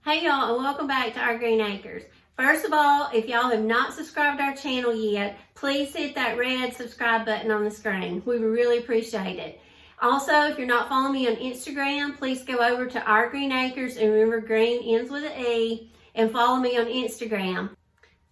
Hey y'all, and welcome back to our Green Acres. First of all, if y'all have not subscribed to our channel yet, please hit that red subscribe button on the screen. We would really appreciate it. Also, if you're not following me on Instagram, please go over to our Green Acres, and remember Green ends with an E, and follow me on Instagram.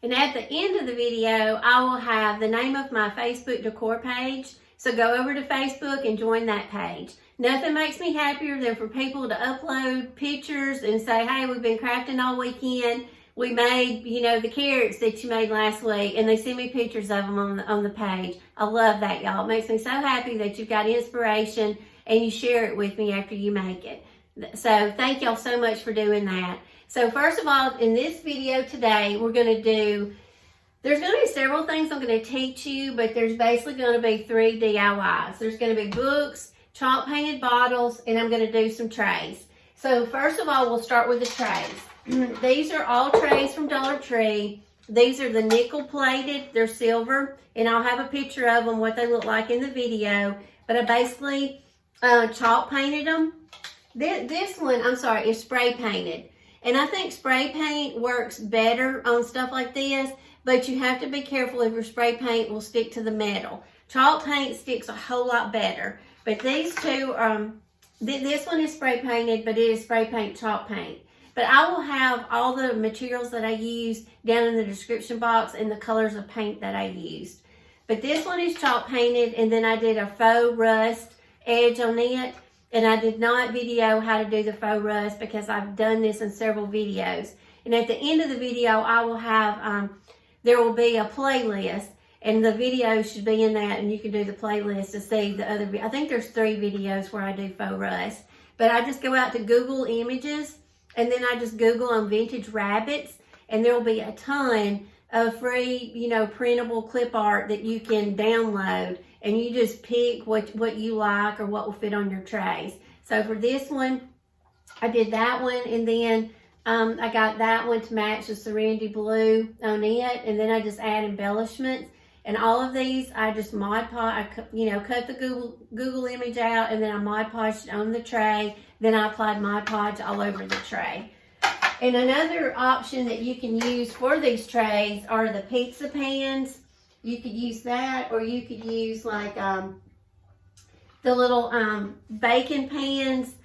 And at the end of the video, I will have the name of my Facebook Decor page. So go over to Facebook and join that page. Nothing makes me happier than for people to upload pictures and say, hey, we've been crafting all weekend. We made, the carrots that you made last week, and they send me pictures of them on the page. I love that, y'all. It makes me so happy that you've got inspiration and you share it with me after you make it. So thank y'all so much for doing that. So first of all, in this video today, there's going to be several things I'm going to teach you, but there's basically going to be 3 DIYs. There's going to be books, chalk painted bottles, and I'm going to do some trays. So first of all, we'll start with the trays. These are all trays from Dollar Tree. These are the nickel plated, they're silver, and I'll have a picture of them, what they look like in the video. But I basically chalk painted them. This one, is spray painted. And I think spray paint works better on stuff like this, but you have to be careful if your spray paint will stick to the metal. Chalk paint sticks a whole lot better. But these two, this one is spray painted, but it is spray paint chalk paint. But I will have all the materials that I used down in the description box and the colors of paint that I used. But this one is chalk painted, and then I did a faux rust edge on it. And I did not video how to do the faux rust because I've done this in several videos. And at the end of the video, I will have, there will be a playlist. And the video should be in that, and you can do the playlist to see the other. I think there's 3 videos where I do faux rust. But I just go out to Google Images, and then I just Google on vintage rabbits, and there will be a ton of free, printable clip art that you can download, and you just pick what you like or what will fit on your trays. So for this one, I did that one, and then I got that one to match the Serenity blue on it, and then I just add embellishments. And all of these, I just Mod Podge, cut the Google image out, and then I Mod Podged on the tray. Then I applied Mod Podge all over the tray. And another option that you can use for these trays are the pizza pans. You could use that, or you could use like the little bacon pans.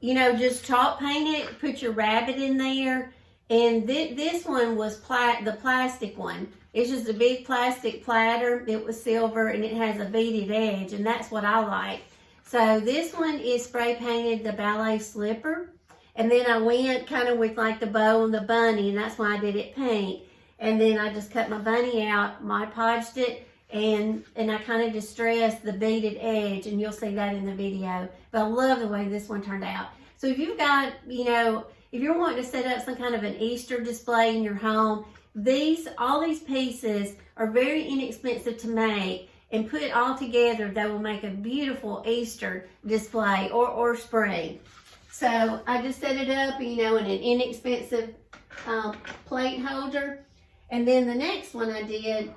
Just chalk paint it, put your rabbit in there. And this one was the plastic one. It's just a big plastic platter. It was silver, and it has a beaded edge, and that's what I like. So this one is spray painted the Ballet slipper. And then I went kind of with like the bow and the bunny, and that's why I did it pink. And then I just cut my bunny out, Mod Podged it, and I kind of distressed the beaded edge, and you'll see that in the video. But I love the way this one turned out. So if you've got, if you're wanting to set up some kind of an Easter display in your home, all these pieces are very inexpensive to make, and put all together, they will make a beautiful Easter display or spring. So I just set it up, in an inexpensive plate holder. And then the next one I did,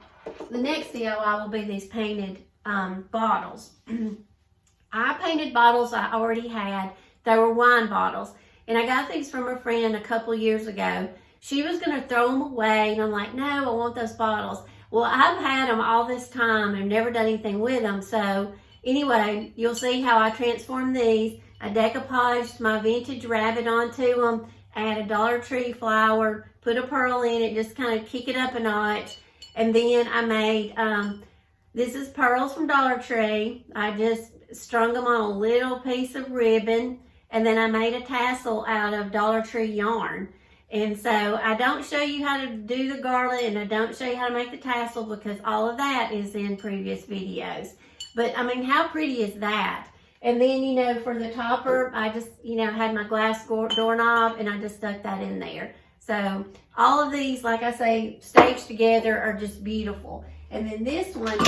the next DIY will be these painted bottles. I painted bottles I already had. They were wine bottles. And I got these from a friend a couple years ago. She was going to throw them away, and I'm like, no, I want those bottles. Well, I've had them all this time and never done anything with them. So anyway, you'll see how I transformed these. I decoupaged my vintage rabbit onto them, add a Dollar Tree flower, put a pearl in it, just kind of kick it up a notch. And then I made, this is pearls from Dollar Tree. I just strung them on a little piece of ribbon, and then I made a tassel out of Dollar Tree yarn. And so I don't show you how to do the garland, and I don't show you how to make the tassel because all of that is in previous videos. But I mean, how pretty is that? And then, for the topper, I just, had my glass doorknob, and I just stuck that in there. So all of these, like I say, staged together are just beautiful. And then this one,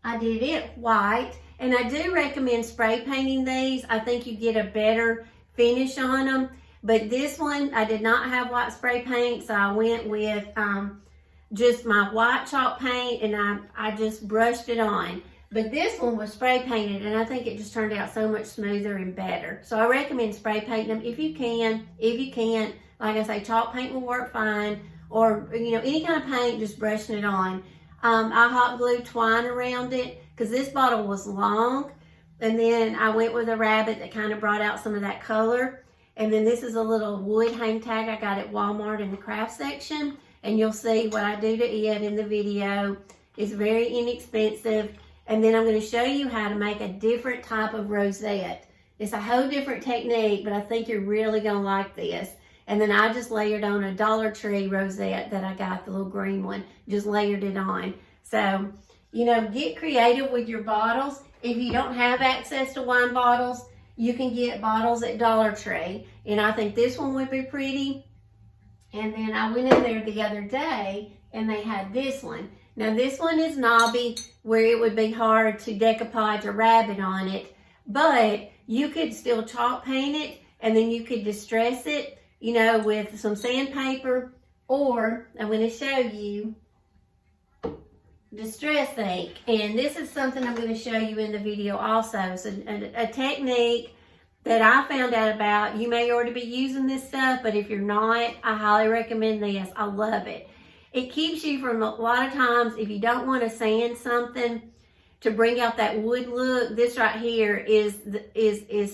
I did it white. And I do recommend spray painting these. I think you get a better finish on them. But this one, I did not have white spray paint, so I went with just my white chalk paint, and I just brushed it on. But this one was spray painted, and I think it just turned out so much smoother and better. So I recommend spray painting them if you can. If you can't, like I say, chalk paint will work fine, or any kind of paint, just brushing it on. I hot glued twine around it because this bottle was long, and then I went with a rabbit that kind of brought out some of that color. And then this is a little wood hang tag I got at Walmart in the craft section, and you'll see what I do to it in the video. It's very inexpensive. And then I'm going to show you how to make a different type of rosette. It's a whole different technique, but I think you're really going to like this. And then I just layered on a Dollar Tree rosette that I got, the little green one. Just layered it on. So, get creative with your bottles. If you don't have access to wine bottles, you can get bottles at Dollar Tree. And I think this one would be pretty. And then I went in there the other day, and they had this one. Now this one is knobby, where it would be hard to decoupage a rabbit on it, but you could still chalk paint it, and then you could distress it, with some sandpaper, or I'm going to show you distress ink. And this is something I'm going to show you in the video also. So a technique that I found out about. You may already be using this stuff, but if you're not, I highly recommend this. I love it. It keeps you from, a lot of times, if you don't want to sand something to bring out that wood look, this right here is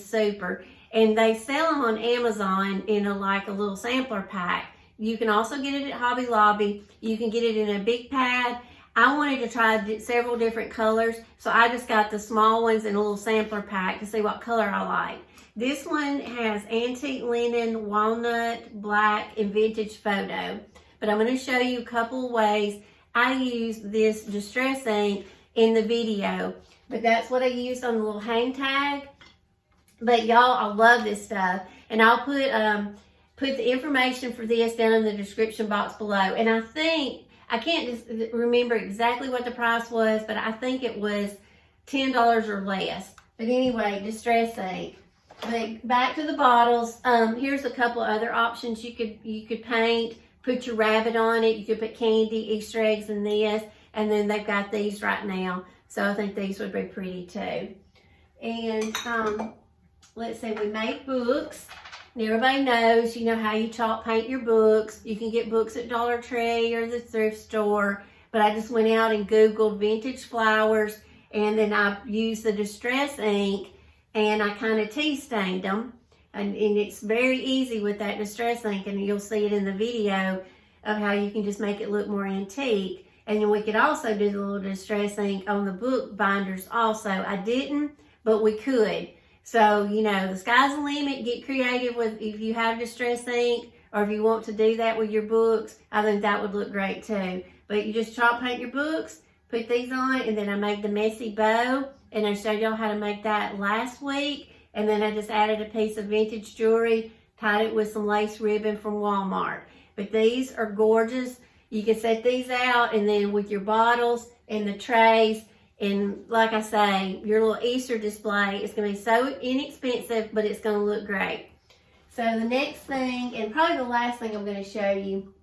super. And they sell them on Amazon in a little sampler pack. You can also get it at Hobby Lobby. You can get it in a big pad. I wanted to try several different colors, so I just got the small ones in a little sampler pack to see what color I like. This one has antique linen, walnut, black, and vintage photo. But I'm going to show you a couple of ways I use this distress ink in the video. But that's what I used on the little hang tag. But y'all, I love this stuff. And I'll put the information for this down in the description box below. And I think, I can't just remember exactly what the price was, but I think it was $10 or less. But anyway, distress ink. But back to the bottles. Here's a couple of other options you could paint. Put your rabbit on it. You could put candy, Easter eggs in this. And then they've got these right now. So I think these would be pretty too. And let's see, we make books. And everybody knows, how you chalk paint your books. You can get books at Dollar Tree or the thrift store. But I just went out and Googled vintage flowers. And then I used the distress ink. And I kind of tea stained them. And it's very easy with that distress ink, and you'll see it in the video of how you can just make it look more antique. And then we could also do the little distress ink on the book binders also. I didn't, but we could. So, the sky's the limit. Get creative with, if you have distress ink, or if you want to do that with your books, I think that would look great too. But you just chalk paint your books, put these on, and then I made the messy bow, and I showed y'all how to make that last week. And then I just added a piece of vintage jewelry, tied it with some lace ribbon from Walmart. But these are gorgeous. You can set these out, and then with your bottles and the trays, and like I say, your little Easter display is going to be so inexpensive, but it's going to look great. So the next thing, and probably the last thing I'm going to show you,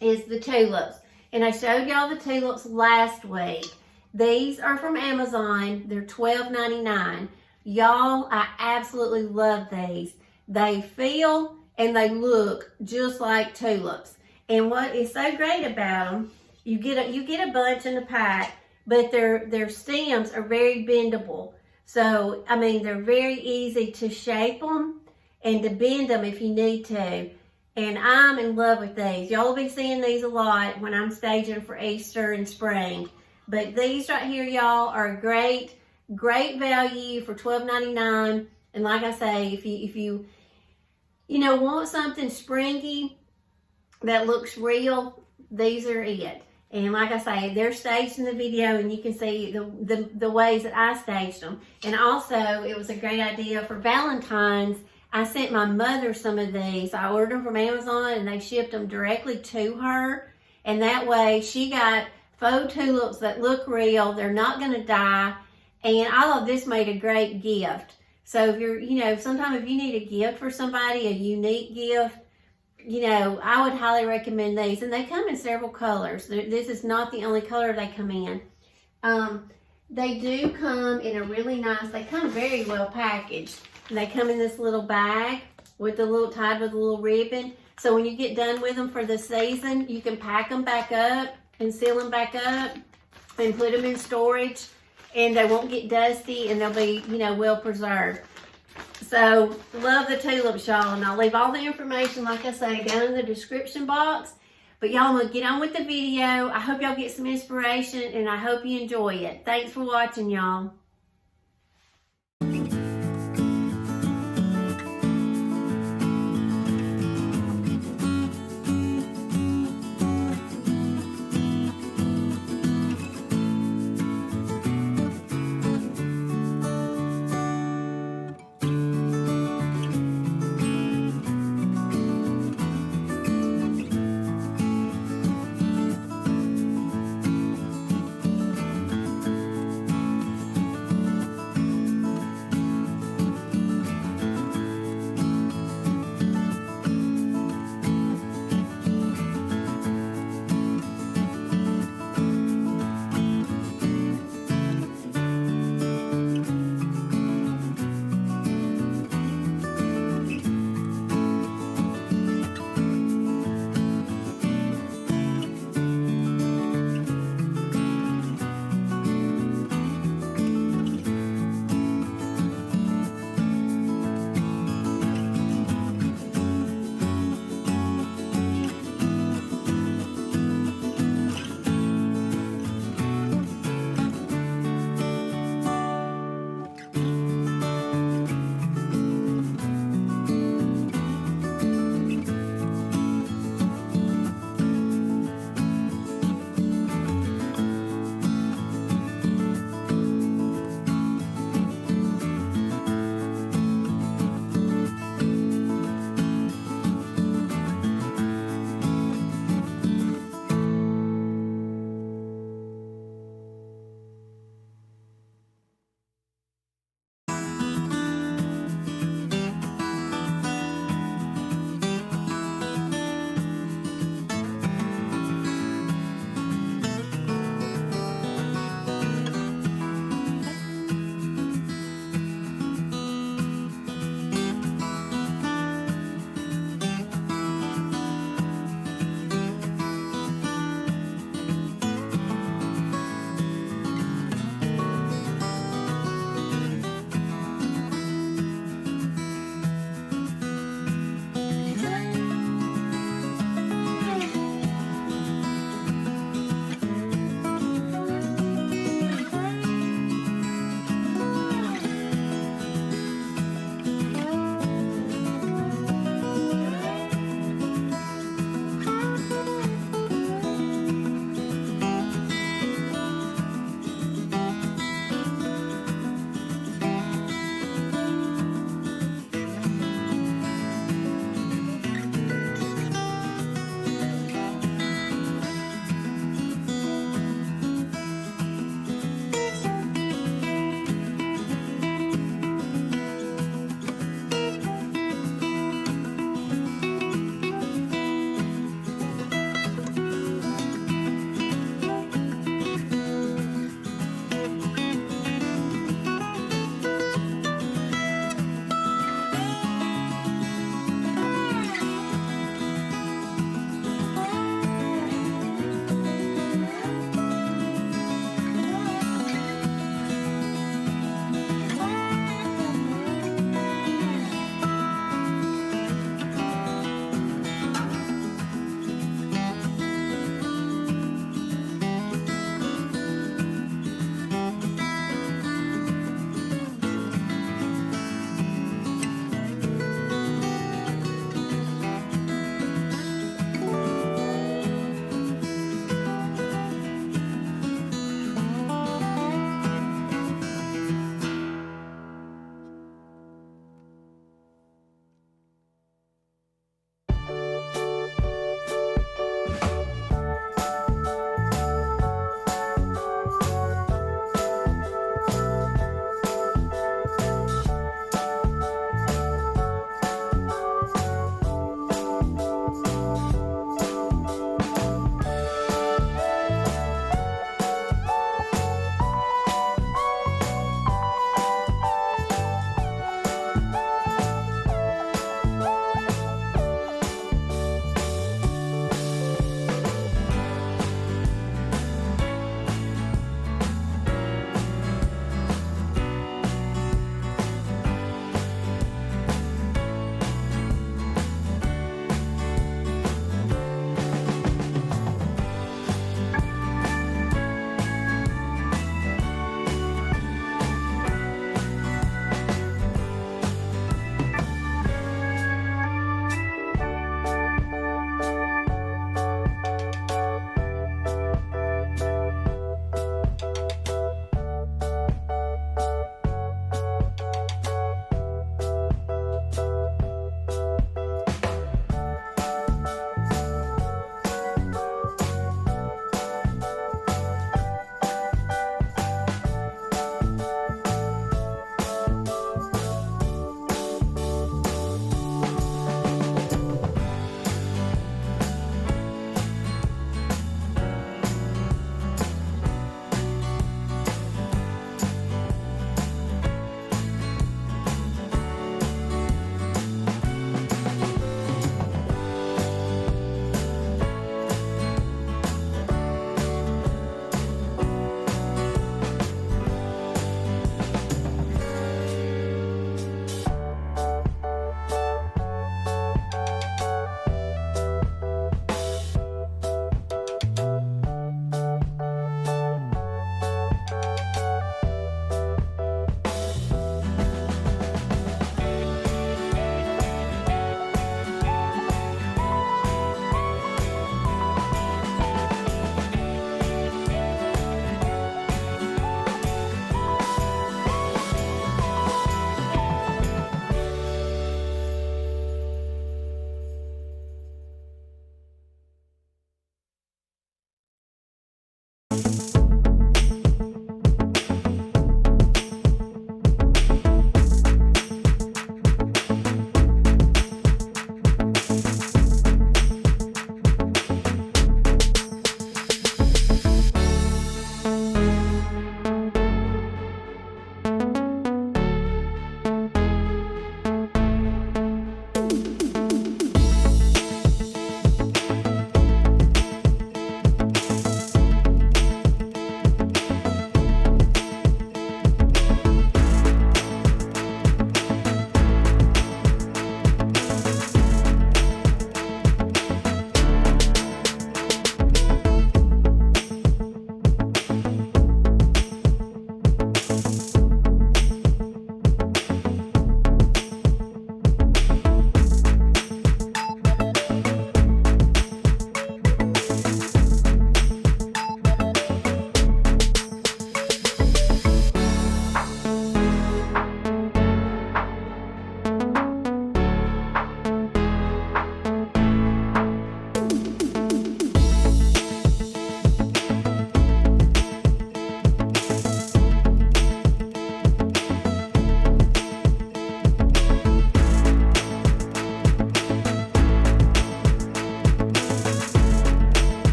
is the tulips. And I showed y'all the tulips last week. These are from Amazon. They're $12.99. Y'all, I absolutely love these. They feel and they look just like tulips. And what is so great about them, you get a bunch in a pack, but their stems are very bendable. So, I mean, they're very easy to shape them and to bend them if you need to. And I'm in love with these. Y'all will be seeing these a lot when I'm staging for Easter and spring. But these right here, y'all, are great value for $12.99. And like I say, if you want something springy that looks real, these are it. And like I say, they're staged in the video, and you can see the ways that I staged them. And also, it was a great idea for Valentine's. I sent my mother some of these. I ordered them from Amazon, and they shipped them directly to her. And that way, she got faux tulips that look real. They're not going to die. And I thought this made a great gift. So if you're, sometimes if you need a gift for somebody, a unique gift, I would highly recommend these. And they come in several colors. This is not the only color they come in. They do come in a really nice, they come very well packaged. They come in this little bag with the little, tied with a little ribbon. So when you get done with them for the season, you can pack them back up and seal them back up and put them in storage, and they won't get dusty, and they'll be, you know, well preserved. So love the tulips, y'all, and I'll leave all the information, like I say, down in the description box. But y'all, I'm gonna get on with the video. I hope y'all get some inspiration, and I hope you enjoy it. Thanks for watching, y'all.